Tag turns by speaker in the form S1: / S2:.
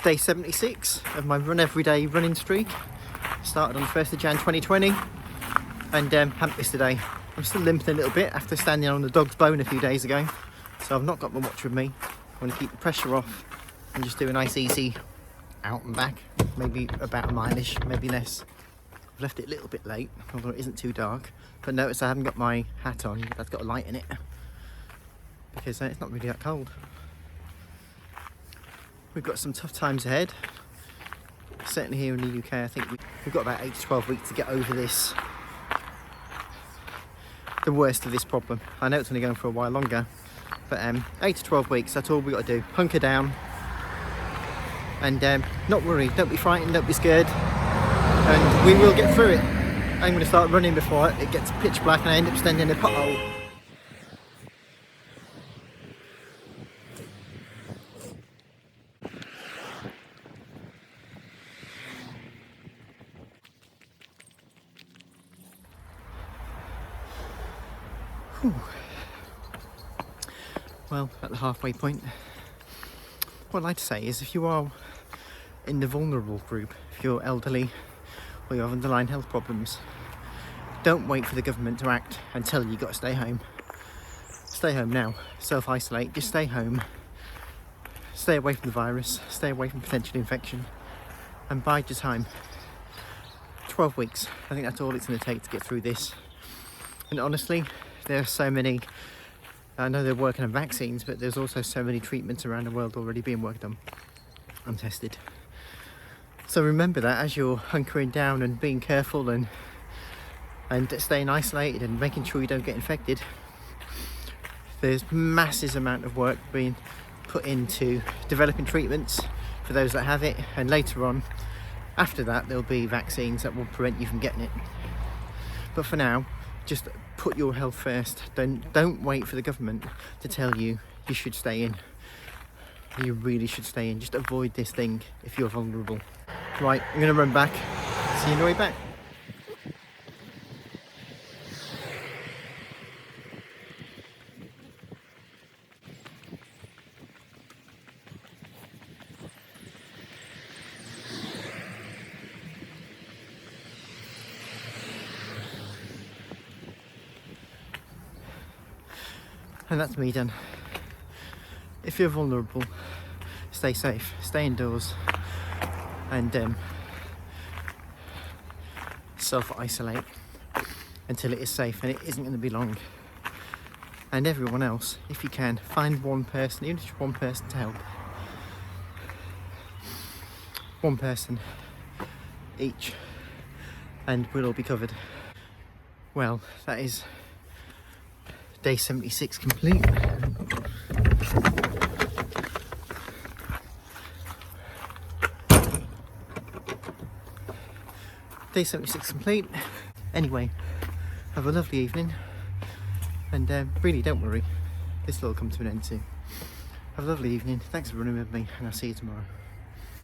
S1: Day 76 of my run everyday running streak. Started on the 1st of Jan 2020 and haven't missed a day. I'm still limping a little bit after standing on the dog's bone a few days ago, so I've not got my watch with me. I want to keep the pressure off and just do a nice easy out and back, maybe about a mile-ish, maybe less. I've left it a little bit late, although it isn't too dark, but notice I haven't got my hat on. That's got a light in it because it's not really that cold. We've got some tough times ahead, certainly here in the UK. I think we've got about 8 to 12 weeks to get over this, the worst of this problem. I know it's only going for a while longer, but 8 to 12 weeks, that's all we've got to do. Hunker down and not worry, don't be frightened, don't be scared, and we will get through it. I'm going to start running before it gets pitch black and I end up standing in a pothole. Well, at the halfway point, what I'd like to say is if you are in the vulnerable group, if you're elderly or you have underlying health problems, don't wait for the government to act and tell you you've got to stay home. Stay home now, self-isolate, just stay home, stay away from the virus, stay away from potential infection and bide your time. 12 weeks, I think that's all it's going to take to get through this. And honestly, there are so many, I know they're working on vaccines, but there's also so many treatments around the world already being worked on and tested. So remember that as you're hunkering down and being careful and staying isolated and making sure you don't get infected, there's massive amount of work being put into developing treatments for those that have it, and later on, after that, there'll be vaccines that will prevent you from getting it. But for now, just put your health first. Don't wait for the government to tell you you should stay in. You really should stay in. Just avoid this thing if you're vulnerable. Right, I'm going to run back. See you on the way back. And that's me done. If you're vulnerable, stay safe, stay indoors, and self-isolate until it is safe, and it isn't going to be long. And everyone else, if you can, find one person, even if it's one person to help. One person each, and we'll all be covered. Well, that is Day 76 complete. Day 76 complete. Anyway, have a lovely evening, and really don't worry, this will all come to an end soon. Have a lovely evening, thanks for running with me, and I'll see you tomorrow.